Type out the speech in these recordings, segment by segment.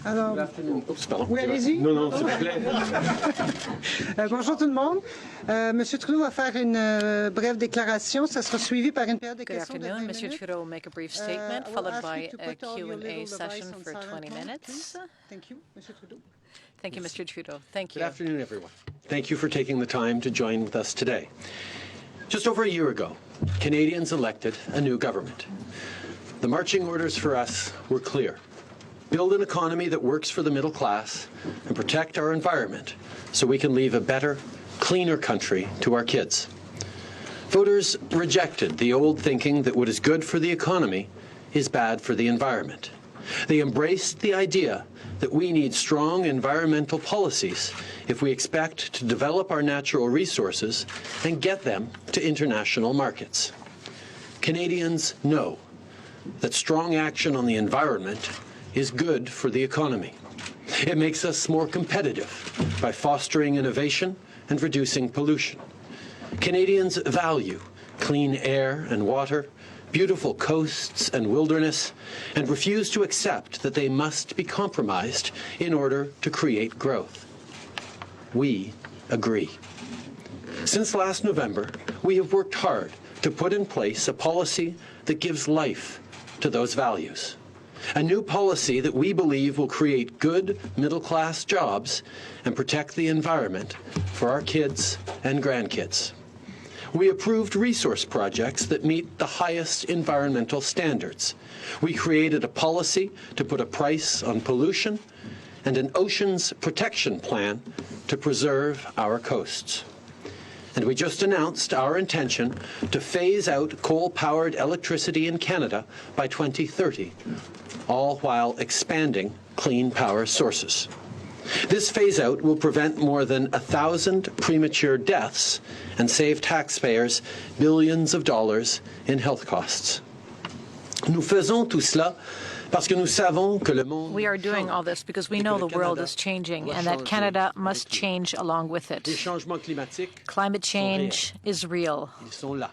Alors, oui, allez-y. Non, non, s'il vous plaît. Bonjour tout le monde. Monsieur Trudeau va faire une brève déclaration. Ça sera suivi par une période de Good questions de 20 afternoon. Monsieur minutes. Trudeau will make a brief statement, followed by a Q&A session for 20 minutes. Thank you, Monsieur Trudeau. Thank you, Mr. Trudeau. Thank you. Good afternoon, everyone. Thank you for taking the time to join with us today. Just over a year ago, Canadians elected a new government. The marching orders for us were clear. Build an economy that works for the middle class and protect our environment so we can leave a better, cleaner country to our kids. Voters rejected the old thinking that what is good for the economy is bad for the environment. They embraced the idea that we need strong environmental policies if we expect to develop our natural resources and get them to international markets. Canadians know that strong action on the environment is good for the economy. It makes us more competitive by fostering innovation and reducing pollution. Canadians value clean air and water, beautiful coasts and wilderness, and refuse to accept that they must be compromised in order to create growth. We agree. Since last November, we have worked hard to put in place a policy that gives life to those values. A new policy that we believe will create good middle-class jobs and protect the environment for our kids and grandkids. We approved resource projects that meet the highest environmental standards. We created a policy to put a price on pollution and an oceans protection plan to preserve our coasts. And we just announced our intention to phase out coal-powered electricity in Canada by 2030, all while expanding clean power sources. This phase-out will prevent more than 1,000 premature deaths and save taxpayers billions of dollars in health costs. Nous faisons tout cela parce que nous savons que le monde We are doing all this because we know the world is changing and that Canada must change along with it. Les changements climatiques Climate change is real. ils sont là.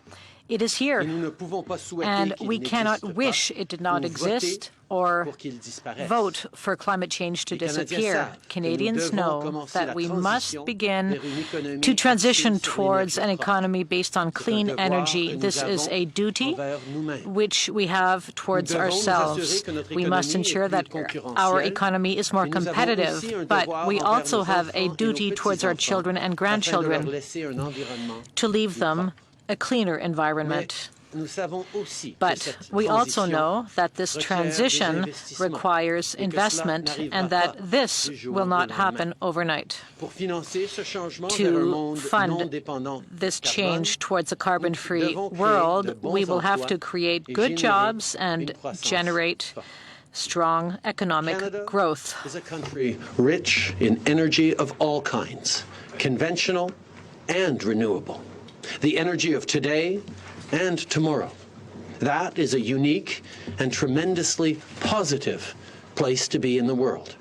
It is here, Et nous ne pouvons pas souhaiter and qu'il we cannot n'existe wish pas it did not ou voter exist or pour qu'il disparaisse. vote for climate change to Les Canadiens disappear. savent que nous Canadians devons know commencer that la we transition must begin vers une économie to transition axée sur towards an l'énergie propre. economy based on clean devoir energy. que nous This is avons a duty envers nous-mêmes. which we have towards Nous devons nous ourselves. assurer que notre We must économie ensure est that plus concurrentielle. our economy is more Et nous avons aussi competitive, un but devoir we envers also nos have a enfants et duty nos towards our petits-enfants children and afin de leur grandchildren laisser un environnement to leave plus them propre. a cleaner environment. Nous savons aussi que But cette we also transition know that this requiert des transition investissements requires et que cela investment n'arrivera and that pas this du jour will au not lendemain. happen overnight. Pour financer ce changement vers un To monde non fund dépendant this du carbone, change towards a carbon-free devons créer de world, bons we will have emplois to create et good générer jobs une and croissance generate forte. strong economic Canada growth. is a country rich in energy of all kinds, conventional and renewable, the energy of today and tomorrow. That is a unique and tremendously positive place to be in the world.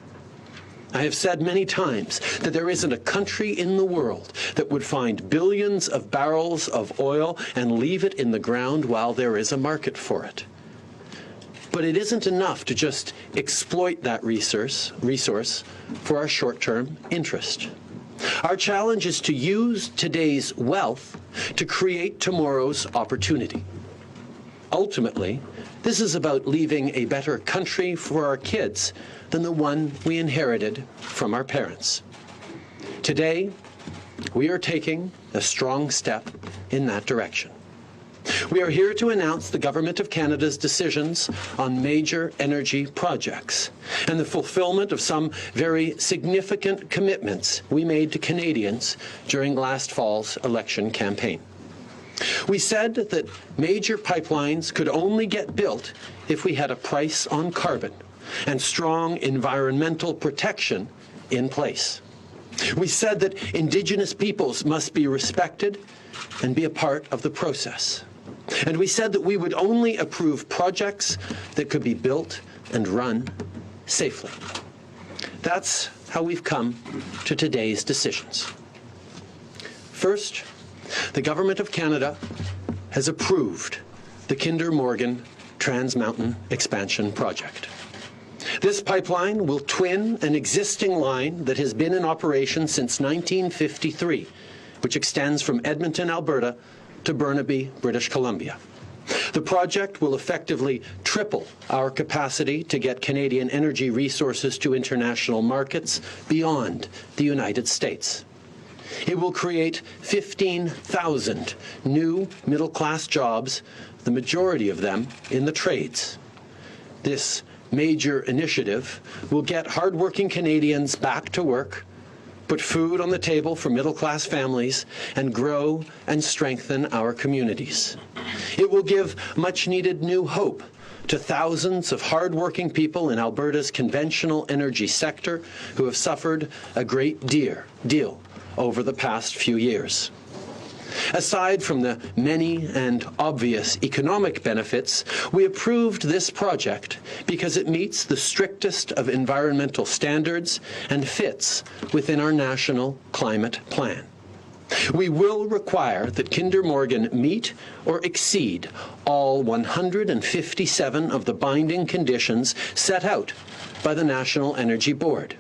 I have said many times that there isn't a country in the world that would find billions of barrels of oil and leave it in the ground while there is a market for it. But it isn't enough to just exploit that resource for our short-term interest. Our challenge is to use today's wealth to create tomorrow's opportunity. Ultimately, this is about leaving a better country for our kids than the one we inherited from our parents. Today, we are taking a strong step in that direction. We are here to announce the Government of Canada's decisions on major energy projects and the fulfillment of some very significant commitments we made to Canadians during last fall's election campaign. We said that major pipelines could only get built if we had a price on carbon and strong environmental protection in place. We said that Indigenous peoples must be respected and be a part of the process. And we said that we would only approve projects that could be built and run safely. That's how we've come to today's decisions. First, the Government of Canada has approved the Kinder Morgan Trans Mountain Expansion Project. This pipeline will twin an existing line that has been in operation since 1953, which extends from Edmonton, Alberta, to Burnaby, British Columbia. The project will effectively triple our capacity to get Canadian energy resources to international markets beyond the United States. It will create 15,000 new middle-class jobs, the majority of them in the trades. This major initiative will get hardworking Canadians back to work, put food on the table for middle-class families, and grow and strengthen our communities. It will give much-needed new hope to thousands of hardworking people in Alberta's conventional energy sector who have suffered a great deal over the past few years. Aside from the many and obvious economic benefits, we approved this project because it meets the strictest of environmental standards and fits within our national climate plan. We will require that Kinder Morgan meet or exceed all 157 of the binding conditions set out by the National Energy Board.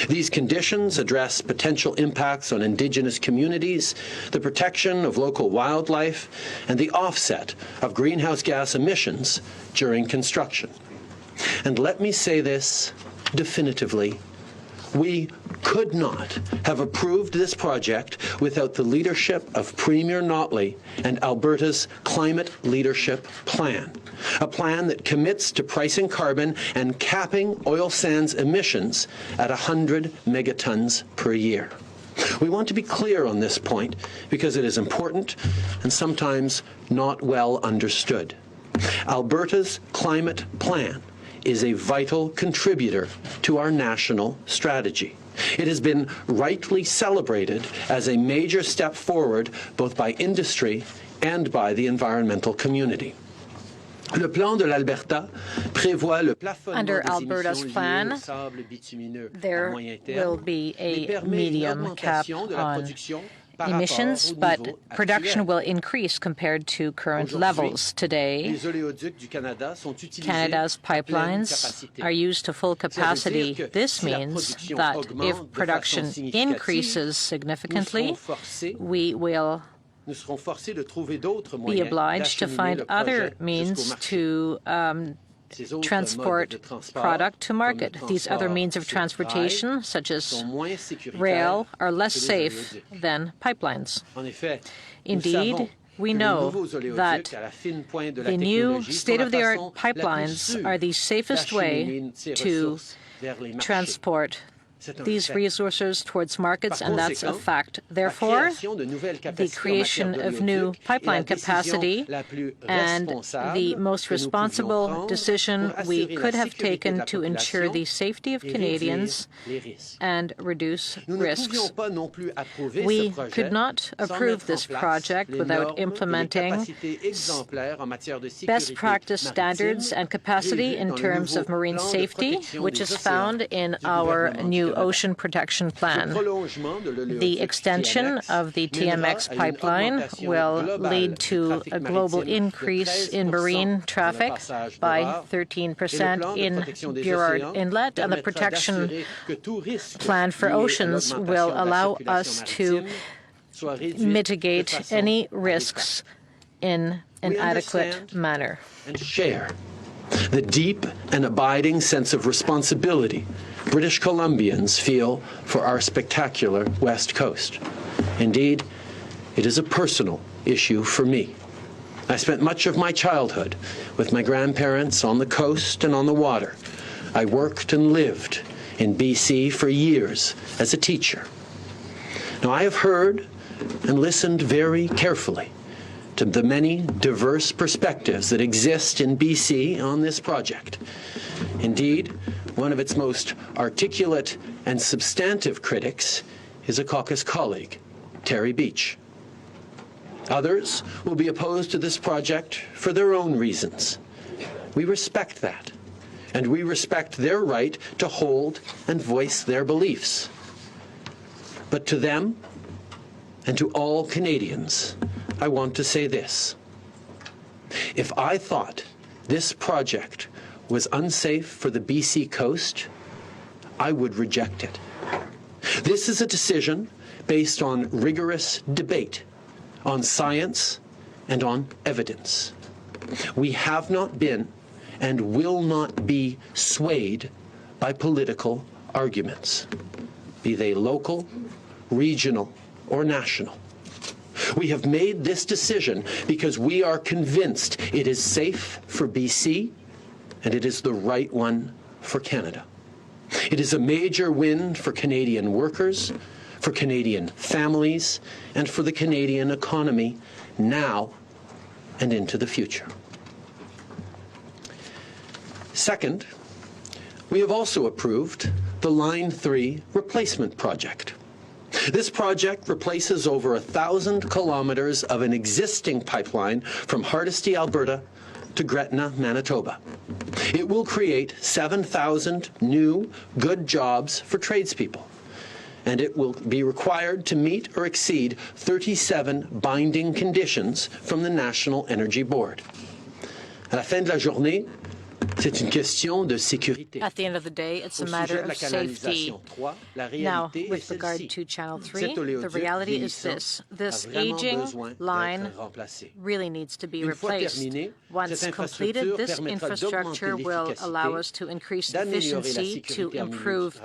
These conditions address potential impacts on Indigenous communities, the protection of local wildlife, and the offset of greenhouse gas emissions during construction. And let me say this definitively. We could not have approved this project without the leadership of Premier Notley and Alberta's Climate Leadership Plan, a plan that commits to pricing carbon and capping oil sands emissions at 100 megatons per year. We want to be clear on this point because it is important and sometimes not well understood. Alberta's climate plan is a vital contributor to our national strategy. It has been rightly celebrated as a major step forward both by industry and by the environmental community. Le plan de l'Alberta prévoit le plafonnement Under des Alberta's émissions plan, liées au sable bitumineux à there moyen will terme, be mais a permet une medium cap augmentation de la on production par emissions, rapport au but niveau production actuel. will increase compared to current Aujourd'hui, levels. Today, les oléoducs du Canada sont utilisés Canada's à pleine pipelines capacité. are used to full capacity. This means that if production increases significantly, we will Nous serons forcés de trouver d'autres be moyens obliged to d'acheminer find le other projet means jusqu'au marché. to Ces autres transport modes de transport, product to comme market. le These other transport means of sur transportation, rail, such as sont moins sécuritaires rail, are less que les safe oléoducs. than pipelines. En effet, Indeed, nous savons we que les know nouveaux oléoducs that à la fine pointe de la the new technologie sont la state-of-the-art façon la plus pipelines sûre are the safest way d'acheminer ces to ressources vers les marchés. transport C'est un these fait. resources towards markets, Par and that's a conséquent, fact. la Therefore, création de nouvelles the capacités en creation matière of new d'oléoducs est la pipeline décision capacity la plus and responsable the most que nous pouvions responsible prendre decision pour we assurer la could have sécurité de taken la to ensure population the safety of et Canadians réduire les risques. and reduce Nous ne risks. pouvions pas non plus approuver We ce projet could not sans approve mettre this en place project les without normes et les implementing capacités exemplaires en matière de sécurité best practice standards maritime and capacity prévues in dans le terms nouveau of marine plan de safety, protection which des is océans found in du our gouvernement du new Canada. ocean protection Ce plan. prolongement de l'oléoduc The extension TMX of the mènera TMX à une pipeline augmentation will globale lead du to trafic a global maritime de increase 13% in marine dans le traffic passage by d'Aurore, et le 13% plan de in protection des Burrard océans Inlet, and the permettra protection d'assurer que tout risque plan for lié à oceans l'augmentation will de la allow circulation us to maritime soit réduite de mitigate façon any adéquate. risks in an We adequate understand manner. and share the deep and abiding sense of responsibility British Columbians feel for our spectacular West Coast. Indeed, it is a personal issue for me. I spent much of my childhood with my grandparents on the coast and on the water. I worked and lived in BC for years as a teacher. Now, I have heard and listened very carefully to the many diverse perspectives that exist in BC on this project. Indeed, one of its most articulate and substantive critics is a caucus colleague, Terry Beach. Others will be opposed to this project for their own reasons. We respect that, and we respect their right to hold and voice their beliefs. But to them, and to all Canadians, I want to say this. If I thought this project was unsafe for the BC coast, I would reject it. This is a decision based on rigorous debate, on science, and on evidence. We have not been and will not be swayed by political arguments, be they local, regional, or national. We have made this decision because we are convinced it is safe for BC and it is the right one for Canada. It is a major win for Canadian workers, for Canadian families, and for the Canadian economy now and into the future. Second, we have also approved the Line 3 replacement project. This project replaces over 1,000 kilometers of an existing pipeline from Hardisty, Alberta to Gretna, Manitoba. It will create 7,000 new, good jobs for tradespeople, and it will be required to meet or exceed 37 binding conditions from the National Energy Board. À la fin de la journée, c'est une question de sécurité. At the end of the day, it's a matter of safety. Now, with regard to Channel 3, the reality is this. This aging line really needs to be replaced. Once completed, this infrastructure will allow us to increase efficiency, to improve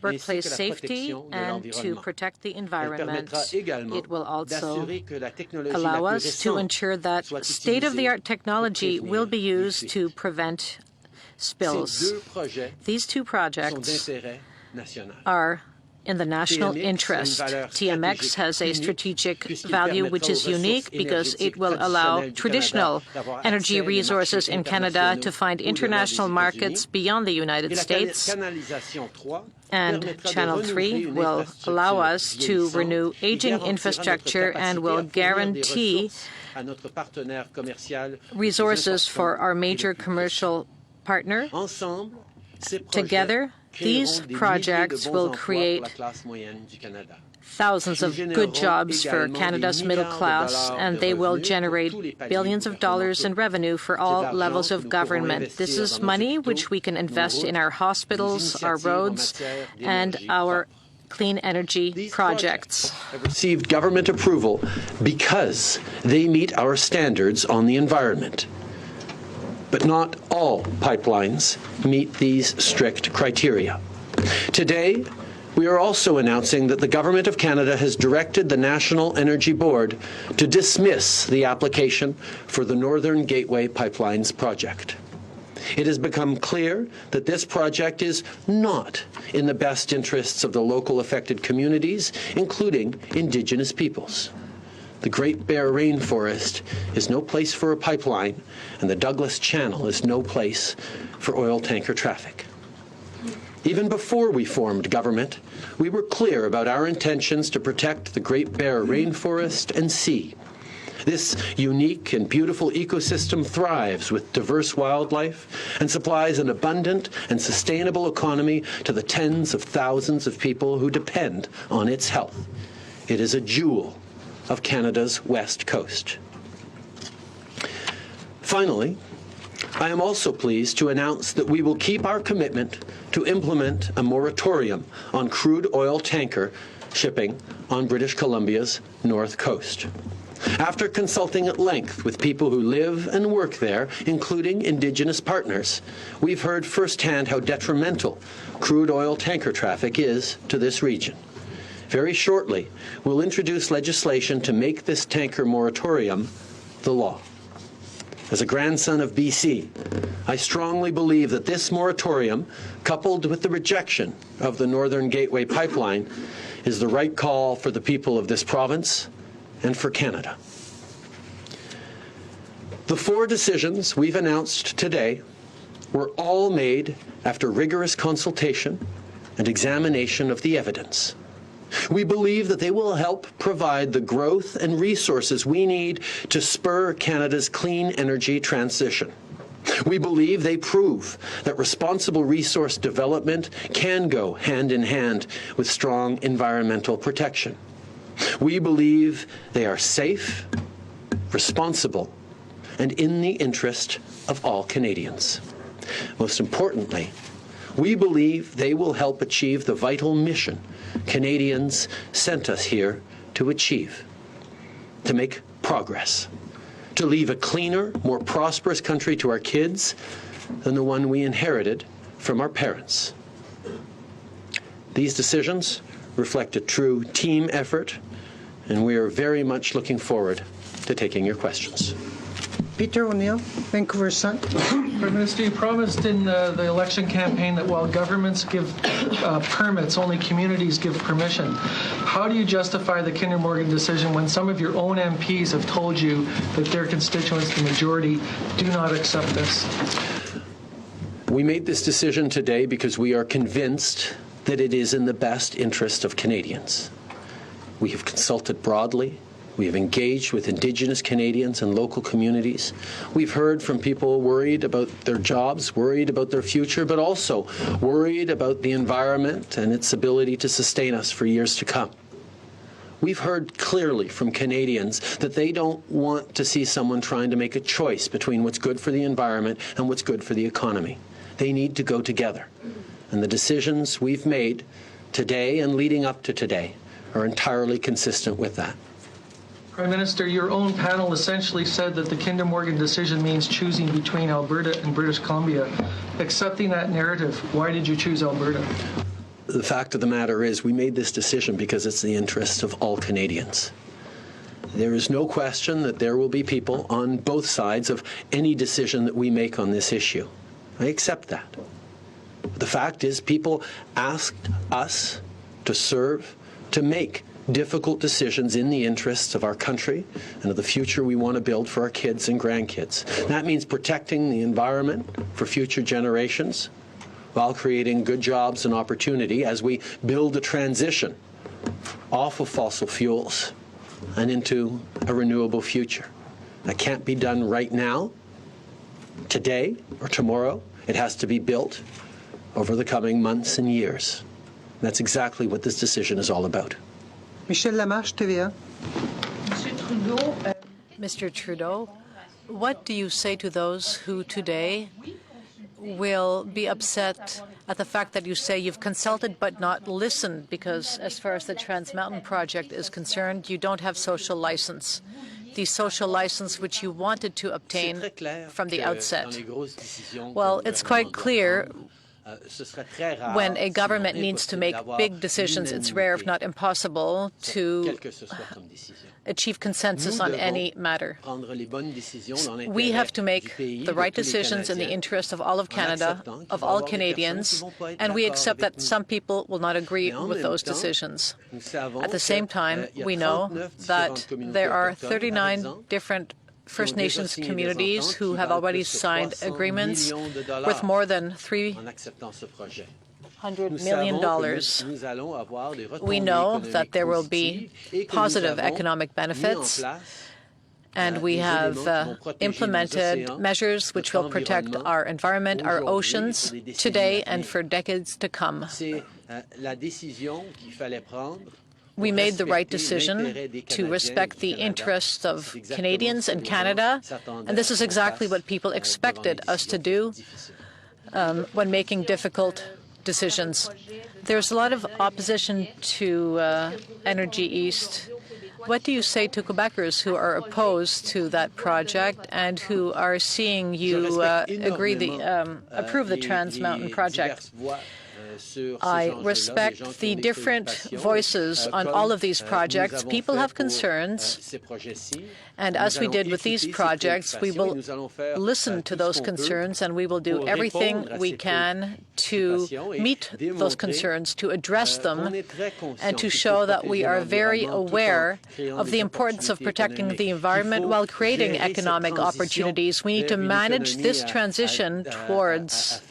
workplace safety, and to protect the environment. It will also allow us to ensure that state-of-the-art technology will be used to prevent spills. These two projects are in the national interest. TMX has a strategic value which is unique because it will allow traditional energy resources in Canada to find international markets beyond the United States. And Channel 3 will allow us to renew aging infrastructure and will guarantee resources for our major commercial partner. Together, these projects will create thousands of good jobs for Canada's middle class, and they will generate billions of dollars in revenue for all levels of government. This is money which we can invest in our hospitals, our roads, and our clean energy projects. Received government approval because they meet our standards on the environment. But not all pipelines meet these strict criteria. Today, we are also announcing that the Government of Canada has directed the National Energy Board to dismiss the application for the Northern Gateway Pipelines project. It has become clear that this project is not in the best interests of the local affected communities, including Indigenous peoples. The Great Bear Rainforest is no place for a pipeline, and the Douglas Channel is no place for oil tanker traffic. Even before we formed government, we were clear about our intentions to protect the Great Bear Rainforest and sea. This unique and beautiful ecosystem thrives with diverse wildlife and supplies an abundant and sustainable economy to the tens of thousands of people who depend on its health. It is a jewel of Canada's west coast. Finally, I am also pleased to announce that we will keep our commitment to implement a moratorium on crude oil tanker shipping on British Columbia's north coast. After consulting at length with people who live and work there, including Indigenous partners, we've heard firsthand how detrimental crude oil tanker traffic is to this region. Very shortly, we'll introduce legislation to make this tanker moratorium the law. As a grandson of BC, I strongly believe that this moratorium, coupled with the rejection of the Northern Gateway Pipeline, is the right call for the people of this province and for Canada. The 4 decisions we've announced today were all made after rigorous consultation and examination of the evidence. We believe that they will help provide the growth and resources we need to spur Canada's clean energy transition. We believe they prove that responsible resource development can go hand in hand with strong environmental protection. We believe they are safe, responsible, and in the interest of all Canadians. Most importantly, we believe they will help achieve the vital mission Canadians sent us here to achieve, to make progress, to leave a cleaner, more prosperous country to our kids than the one we inherited from our parents. These decisions reflect a true team effort, and we are very much looking forward to taking your questions. Peter O'Neill, Vancouver Sun. Prime Minister, you promised in the election campaign that while governments give permits, only communities give permission. How do you justify the Kinder Morgan decision when some of your own MPs have told you that their constituents, the majority, do not accept this? We made this decision today because we are convinced that it is in the best interest of Canadians. We have consulted broadly. We have engaged with Indigenous Canadians and local communities. We've heard from people worried about their jobs, worried about their future, but also worried about the environment and its ability to sustain us for years to come. We've heard clearly from Canadians that they don't want to see someone trying to make a choice between what's good for the environment and what's good for the economy. They need to go together. And the decisions we've made today and leading up to today are entirely consistent with that. Prime Minister, your own panel essentially said that the Kinder Morgan decision means choosing between Alberta and British Columbia. Accepting that narrative, why did you choose Alberta? The fact of the matter is we made this decision because it's the interest of all Canadians. There is no question that there will be people on both sides of any decision that we make on this issue. I accept that. But the fact is people asked us to serve, to make difficult decisions in the interests of our country and of the future we want to build for our kids and grandkids. That means protecting the environment for future generations while creating good jobs and opportunity as we build a transition off of fossil fuels and into a renewable future. That can't be done right now, today or tomorrow. It has to be built over the coming months and years. That's exactly what this decision is all about. Michel Lamarche, TVA. Mr. Trudeau, what do you say to those who today will be upset at the fact that you say you've consulted but not listened because, as far as the Trans Mountain project is concerned, you don't have social license, the social license which you wanted to obtain from the outset? Well, it's quite clear when a government needs to make big decisions, it's rare, if not impossible, to achieve consensus on any matter. We have to make the right decisions in the interest of all of Canada, of all Canadians, and we accept that some people will not agree with those decisions. At the same time, we know that there are 39 different First Nations communities who have already signed agreements worth more than $300 million. We know that there will be positive economic benefits, and we have implemented measures which will protect our environment, our oceans, today and for decades to come. We made the right decision to respect the interests of Canadians and Canada, and this is exactly what people expected us to do when making difficult decisions. There's a lot of opposition to Energy East. What do you say to Quebecers who are opposed to that project and who are seeing you approve the Trans Mountain project? I respect the different voices on all of these projects. People have concerns, and as we did with these projects, we will listen to those concerns, and we will do everything we can to meet those concerns, to address them, and to show that we are very aware of the importance of protecting the environment while creating economic opportunities. We need to manage this transition towards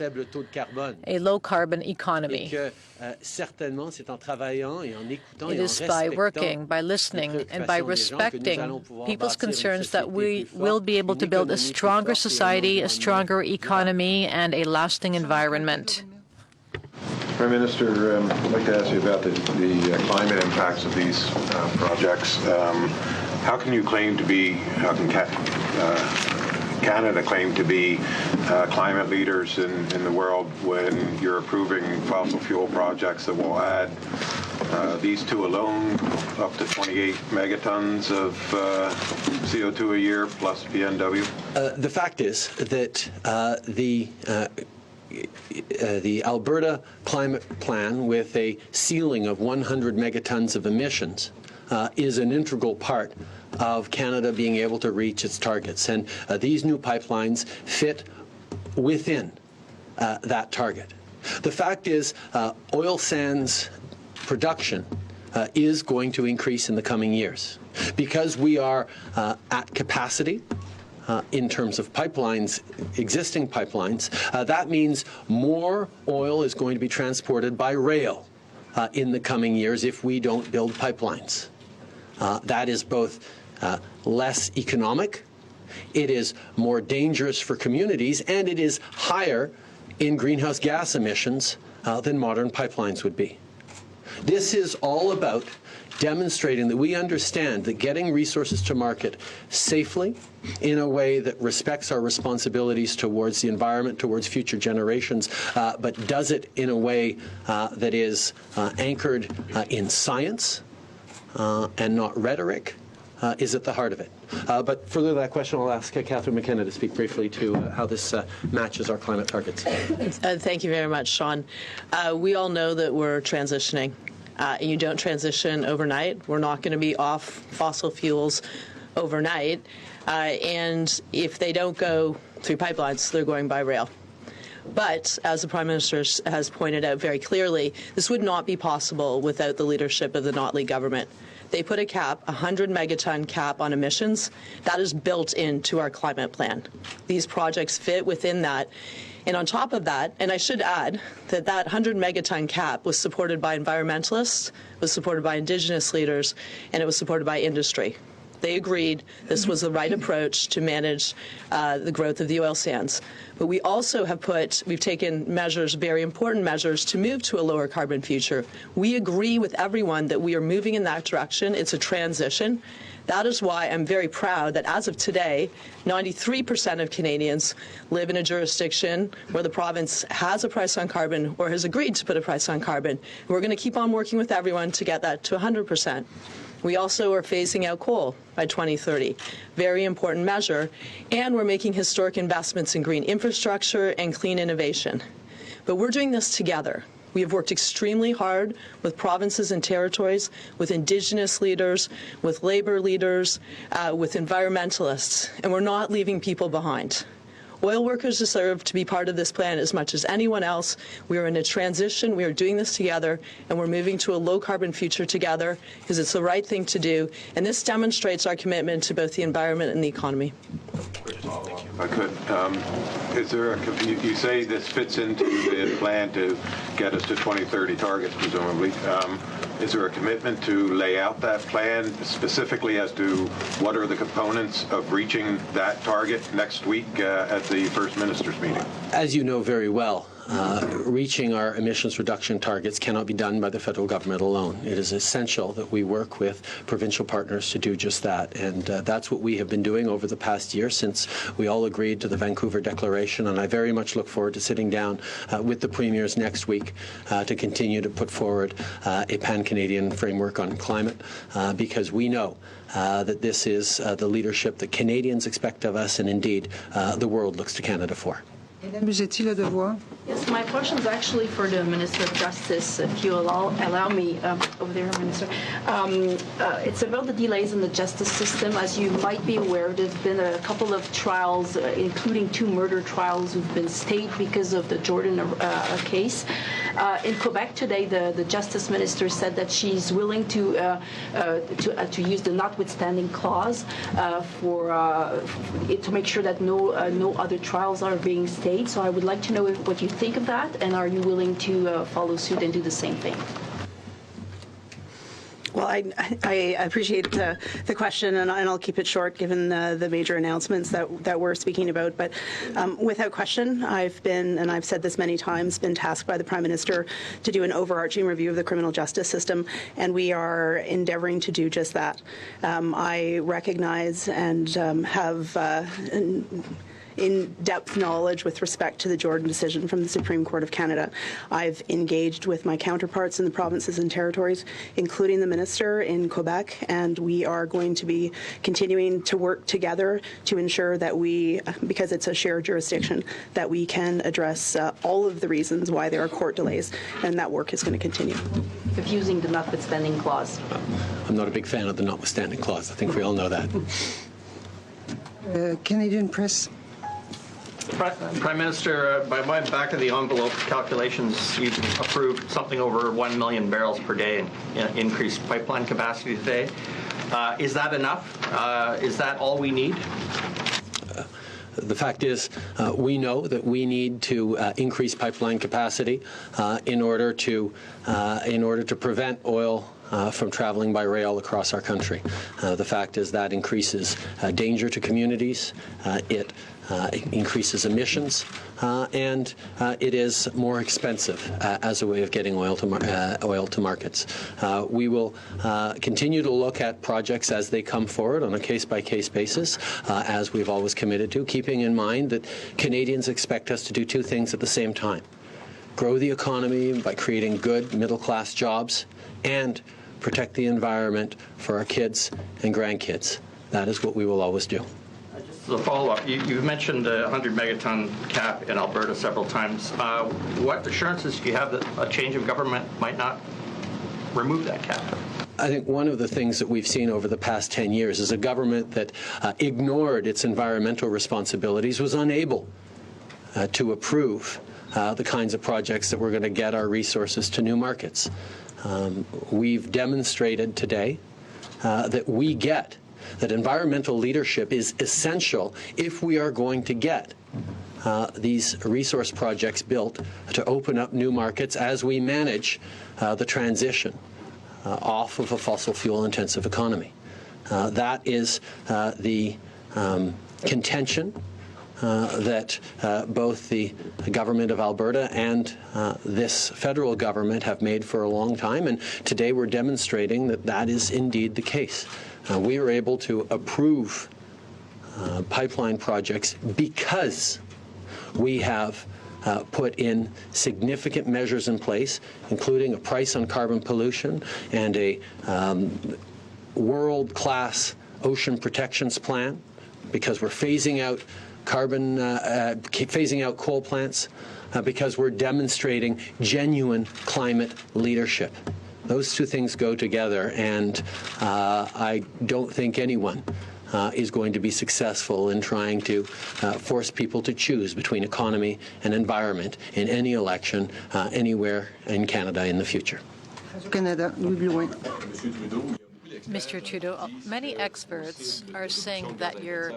a low-carbon economy. It is by working, by listening, and by respecting people's concerns that we will be able to build a stronger society, a stronger economy, and a lasting environment. Prime Minister, I'd like to ask you about the climate impacts of these projects. How can you claim to be, Canada claim to be climate leaders in the world when you're approving fossil fuel projects that will add these two alone up to 28 megatons of CO2 a year plus PNW? The fact is that the Alberta Climate Plan with a ceiling of 100 megatons of emissions is an integral part of Canada being able to reach its targets. And these new pipelines fit within that target. The fact is oil sands production is going to increase in the coming years. Because we are at capacity in terms of pipelines, existing pipelines, that means more oil is going to be transported by rail in the coming years if we don't build pipelines. That is both less economic, it is more dangerous for communities, and it is higher in greenhouse gas emissions than modern pipelines would be. This is all about demonstrating that we understand that getting resources to market safely in a way that respects our responsibilities towards the environment, towards future generations, but does it in a way that is anchored in science and not rhetoric, is at the heart of it. But further to that question, I'll ask Catherine McKenna to speak briefly to how this matches our climate targets. Thank you very much, Sean. We all know that we're transitioning. And you don't transition overnight. We're not going to be off fossil fuels overnight. And if they don't go through pipelines, they're going by rail. But, as the Prime Minister has pointed out very clearly, this would not be possible without the leadership of the Notley government. They put a cap, 100 megaton cap on emissions. That is built into our climate plan. These projects fit within that. And on top of that, and I should add that that 100 megaton cap was supported by environmentalists, was supported by Indigenous leaders, and it was supported by industry. They agreed this was the right approach to manage the growth of the oil sands. But we also we've taken measures, very important measures, to move to a lower carbon future. We agree with everyone that we are moving in that direction. It's a transition. That is why I'm very proud that as of today, 93% of Canadians live in a jurisdiction where the province has a price on carbon or has agreed to put a price on carbon. We're going to keep on working with everyone to get that to 100%. We also are phasing out coal by 2030, very important measure, and we're making historic investments in green infrastructure and clean innovation. But we're doing this together. We have worked extremely hard with provinces and territories, with Indigenous leaders, with labor leaders, with environmentalists, and we're not leaving people behind. Oil workers deserve to be part of this plan as much as anyone else. We are in a transition. We are doing this together, and we're moving to a low-carbon future together because it's the right thing to do, and this demonstrates our commitment to both the environment and the economy. If I could, is there you say this fits into the plan to get us to 2030 targets, presumably. Is there a commitment to lay out that plan specifically as to what are the components of reaching that target next week at the First Minister's meeting? As you know very well, reaching our emissions reduction targets cannot be done by the federal government alone. It is essential that we work with provincial partners to do just that, and that's what we have been doing over the past year since we all agreed to the Vancouver Declaration, and I very much look forward to sitting down with the premiers next week to continue to put forward a pan-Canadian framework on climate, because we know that this is the leadership that Canadians expect of us, and indeed the world looks to Canada for. Hélène Bugetti-Ledevois. Yes, my question is actually for the Minister of Justice, if you allow me, over there, Minister. It's about the delays in the justice system. As you might be aware, there's been a couple of trials, including 2 murder trials, who've been stayed because of the Jordan case. In Quebec today, the Justice Minister said that she's willing to use the notwithstanding clause to make sure that no other trials are being stayed. So I would like to know what you think of that, and are you willing to follow suit and do the same thing? Well, I appreciate the question, and I'll keep it short given the major announcements that we're speaking about. But without question, I've been, and I've said this many times, been tasked by the Prime Minister to do an overarching review of the criminal justice system, and we are endeavouring to do just that. I recognize and have in-depth knowledge with respect to the Jordan decision from the Supreme Court of Canada. I've engaged with my counterparts in the provinces and territories, including the minister in Quebec, and we are going to be continuing to work together to ensure that we, because it's a shared jurisdiction, that we can address all of the reasons why there are court delays, and that work is going to continue. Using the notwithstanding clause. I'm not a big fan of the notwithstanding clause. I think we all know that. Canadian Press. Prime Minister, by my back-of-the-envelope calculations, you've approved something over 1 million barrels per day in increased pipeline capacity today. Is that enough? Is that all we need? The fact is, we know that we need to increase pipeline capacity in order to prevent oil from traveling by rail across our country. The fact is that increases danger to communities. It increases emissions, and it is more expensive as a way of getting oil to markets. We will continue to look at projects as they come forward on a case-by-case basis, as we've always committed to, keeping in mind that Canadians expect us to do two things at the same time: grow the economy by creating good middle-class jobs and protect the environment for our kids and grandkids. That is what we will always do. As a follow-up, you mentioned the 100 megaton cap in Alberta several times. What assurances do you have that a change of government might not remove that cap? I think one of the things that we've seen over the past 10 years is a government that ignored its environmental responsibilities, was unable to approve the kinds of projects that were going to get our resources to new markets. We've demonstrated today that we get that environmental leadership is essential if we are going to get these resource projects built to open up new markets as we manage the transition off of a fossil fuel intensive economy. That is the contention that both the government of Alberta and this federal government have made for a long time, and today we're demonstrating that that is indeed the case. We were able to approve pipeline projects because we have put in significant measures in place, including a price on carbon pollution and a world-class ocean protections plan, because we're phasing out coal plants, because we're demonstrating genuine climate leadership. Those two things go together, and I don't think anyone is going to be successful in trying to force people to choose between economy and environment in any election anywhere in Canada in the future. Canada, Mr. Trudeau, many experts are saying that your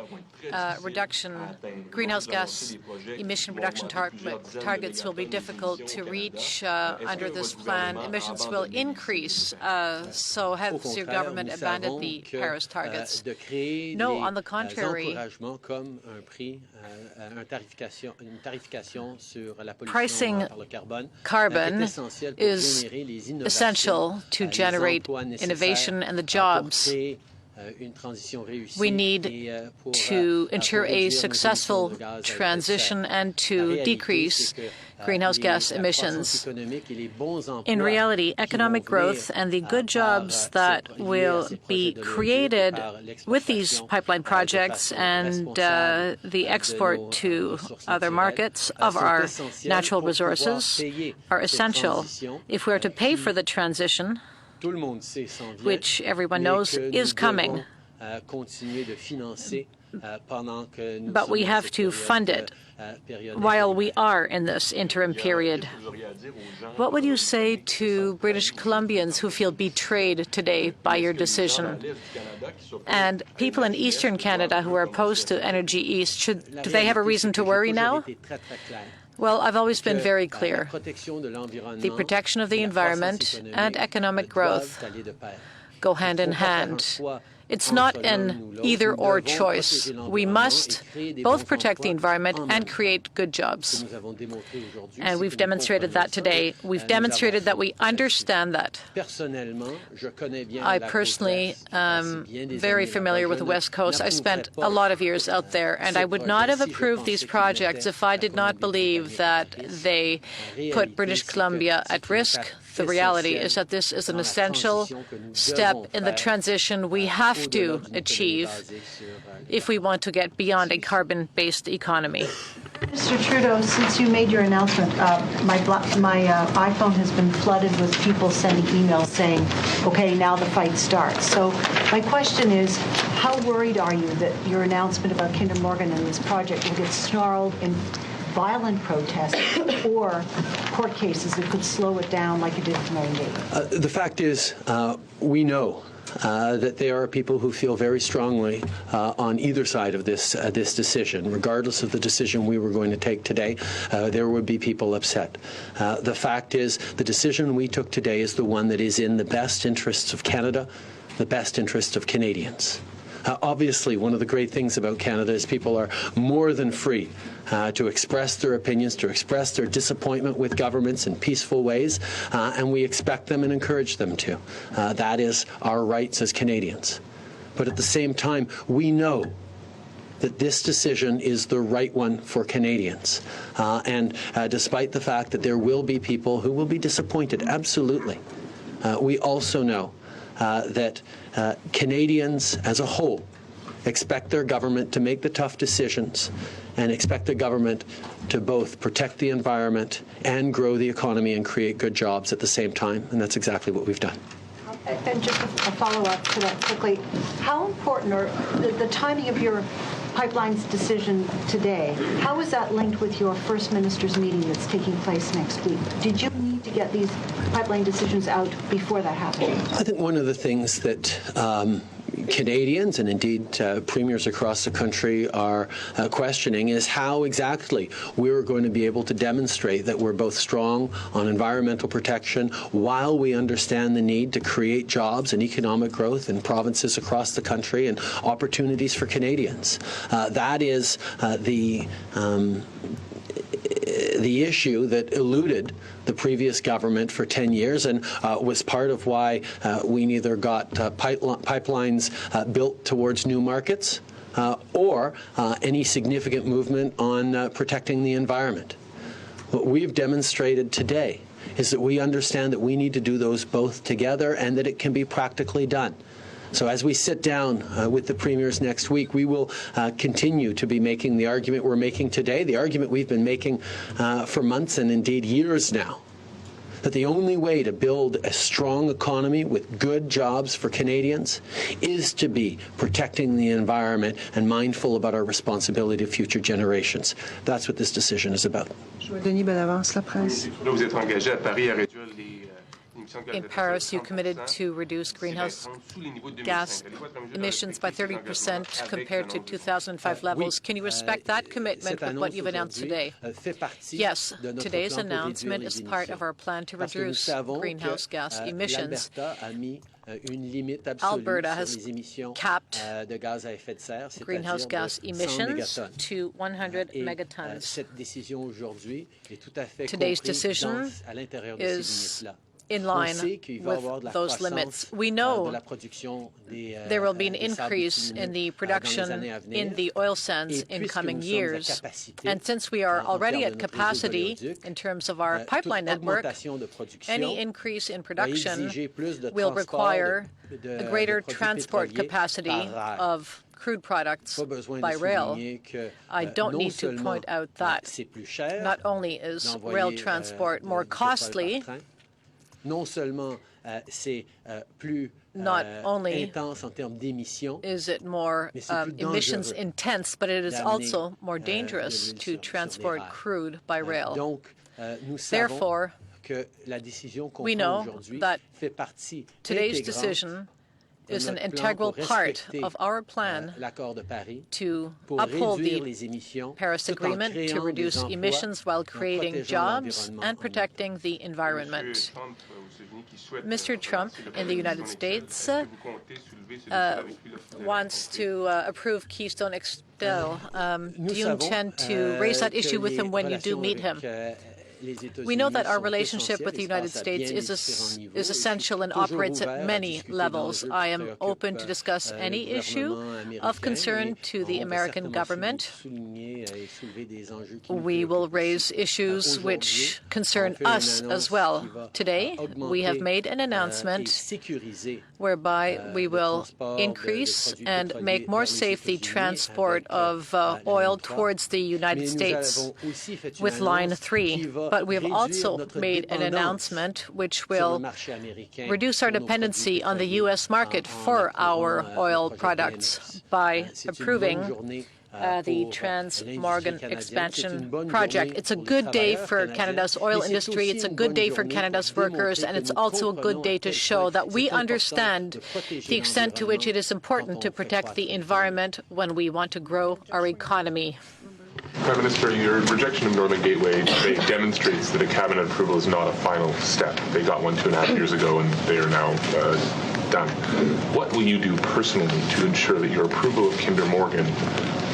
greenhouse gas emission reduction targets will be difficult to reach under this plan. Emissions will increase. So has your government abandoned the Paris targets? No, on the contrary. Pricing carbon is essential to generate innovation and the jobs. We need to ensure a successful transition and to decrease greenhouse gas emissions. In reality, economic growth and the good jobs that will be created with these pipeline projects and the export to other markets of our natural resources are essential. If we are to pay for the transition, which everyone knows is coming, but we have to fund it while we are in this interim period. What would you say to British Columbians who feel betrayed today by your decision? And people in Eastern Canada who are opposed to Energy East, do they have a reason to worry now? Well, I've always been very clear. The protection of the environment and economic growth go hand in hand. It's not an either-or choice. We must both protect the environment and create good jobs. And we've demonstrated that today. We've demonstrated that we understand that. I personally am very familiar with the West Coast. I spent a lot of years out there, and I would not have approved these projects if I did not believe that they put British Columbia at risk. The reality is that this is an essential step in the transition we have to achieve if we want to get beyond a carbon-based economy. Mr. Trudeau, since you made your announcement, my iPhone has been flooded with people sending emails saying, okay, now the fight starts. So my question is, how worried are you that your announcement about Kinder Morgan and this project will get snarled in violent protests or court cases that could slow it down like it did for 9 days? The fact is, we know that there are people who feel very strongly on either side of this decision. Regardless of the decision we were going to take today, there would be people upset. The fact is, the decision we took today is the one that is in the best interests of Canada, the best interests of Canadians. Obviously, one of the great things about Canada is people are more than free to express their opinions, to express their disappointment with governments in peaceful ways, and we expect them and encourage them to. That is our rights as Canadians. But at the same time, we know that this decision is the right one for Canadians. And despite the fact that there will be people who will be disappointed, absolutely, we also know that Canadians as a whole expect their government to make the tough decisions and expect the government to both protect the environment and grow the economy and create good jobs at the same time, and that's exactly what we've done. And just a follow-up to that quickly, how important, or the timing of your pipeline's decision today, how is that linked with your First Minister's meeting that's taking place next week? Did you need to get these pipeline decisions out before that happened? I think one of the things that Canadians and indeed premiers across the country are questioning is how exactly we're going to be able to demonstrate that we're both strong on environmental protection while we understand the need to create jobs and economic growth in provinces across the country and opportunities for Canadians. That is the issue that eluded the previous government for 10 years and was part of why we neither got pipelines built towards new markets or any significant movement on protecting the environment. What we've demonstrated today is that we understand that we need to do those both together and that it can be practically done. So as we sit down with the premiers next week, we will continue to be making the argument we're making today, the argument we've been making for months and indeed years now, that the only way to build a strong economy with good jobs for Canadians is to be protecting the environment and mindful about our responsibility to future generations. That's what this decision is about. Denis Bellavance, La Presse. In Paris, you committed to reduce greenhouse gas emissions by 30% compared to 2005 levels. Can you respect that commitment with what you've announced today? Yes, today's announcement is part of our plan to reduce greenhouse gas emissions. Alberta has capped greenhouse gas emissions to 100 megatons. Today's decision is in line with those limits. We know there will be an increase in the production in the oil sands in coming years. And since we are already at capacity in terms of our pipeline network, any increase in production will require a greater transport capacity of crude products by rail. I don't need to point out that not only is rail transport more costly, not only is it more emissions intense, but it is also more dangerous to transport crude by rail. Therefore, we know that today's decision is an integral part of our plan to uphold the Paris Agreement to reduce emissions while creating jobs and protecting the environment. Mr. Trump in the United States wants to approve Keystone XL. Do you intend to raise that issue with him when you do meet him? We know that our relationship with the United States is essential and operates at many levels. I am open to discuss any issue of concern to the American government. We will raise issues which concern us as well. Today, we have made an announcement whereby we will increase and make more safe the transport of oil towards the United States with Line 3. But we have also made an announcement which will reduce our dependency on the U.S. market for our oil products by approving the Trans Morgan expansion project. It's a good day for Canada's oil industry, it's a good day for Canada's workers, and it's also a good day to show that we understand the extent to which it is important to protect the environment when we want to grow our economy. Prime Minister, your rejection of Northern Gateway debate demonstrates that a cabinet approval is not a final step. They got one 2.5 years ago, and they are now done. What will you do personally to ensure that your approval of Kinder Morgan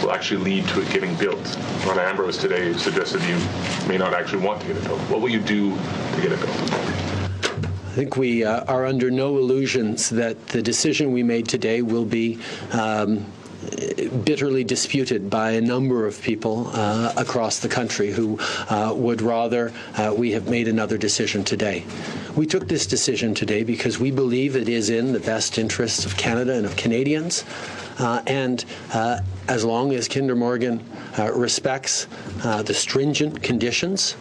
will actually lead to it getting built? Ron Ambrose today suggested you may not actually want to get it built. What will you do to get it built? I think we are under no illusions that the decision we made today will be bitterly disputed by a number of people across the country who would rather we have made another decision today. We took this decision today because we believe it is in the best interests of Canada and of Canadians. And as long as Kinder Morgan respects the stringent conditions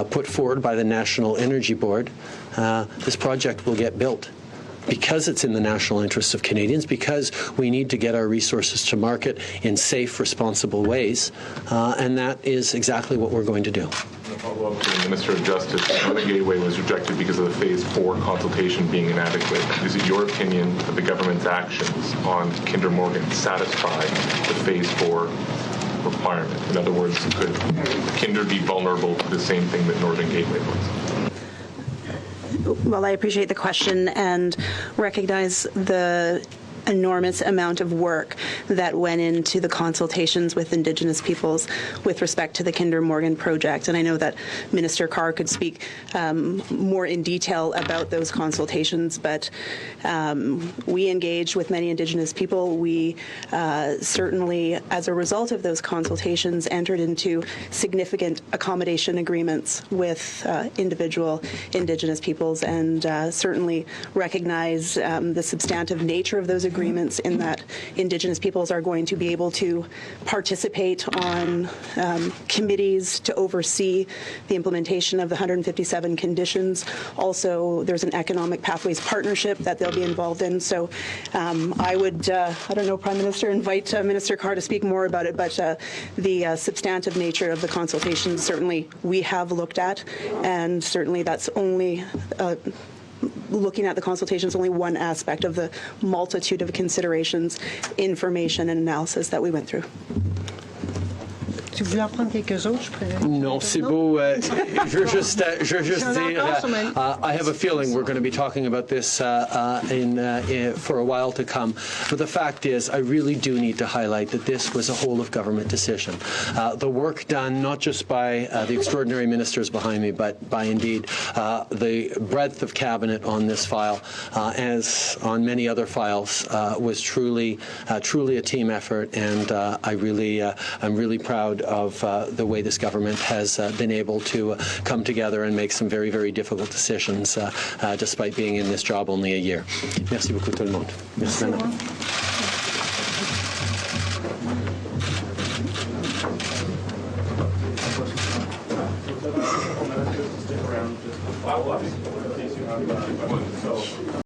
put forward by the National Energy Board, this project will get built. Because it's in the national interests of Canadians, because we need to get our resources to market in safe, responsible ways, and that is exactly what we're going to do. A follow-up to the Minister of Justice. Northern Gateway was rejected because of the Phase 4 consultation being inadequate. Is it your opinion that the government's actions on Kinder Morgan satisfy the Phase 4 requirement? In other words, could Kinder be vulnerable to the same thing that Northern Gateway was? Well, I appreciate the question and recognize the enormous amount of work that went into the consultations with Indigenous peoples with respect to the Kinder Morgan project. And I know that Minister Carr could speak more in detail about those consultations, but we engaged with many Indigenous people. We certainly, as a result of those consultations, entered into significant accommodation agreements with individual Indigenous peoples, and certainly recognize the substantive nature of those agreements in that Indigenous peoples are going to be able to participate on committees to oversee the implementation of the 157 conditions. Also, there's an economic pathways partnership that they'll be involved in. So I would, I don't know, Prime Minister, invite Minister Carr to speak more about it, but the substantive nature of the consultations certainly we have looked at, and certainly that's only looking at the consultations, only one aspect of the multitude of considerations, information, and analysis that we went through. Si vous voulez en prendre quelques autres, je pourrais... Non, c'est beau. Je veux juste dire, I have a feeling we're going to be talking about this for a while to come. But the fact is, I really do need to highlight that this was a whole-of-government decision. The work done not just by the extraordinary ministers behind me, but by, indeed, the breadth of cabinet on this file, as on many other files, was truly a team effort, and I'm really proud of the way this government has been able to come together and make some very, very difficult decisions, despite being in this job only a year. Merci beaucoup tout le monde. Merci, Madame.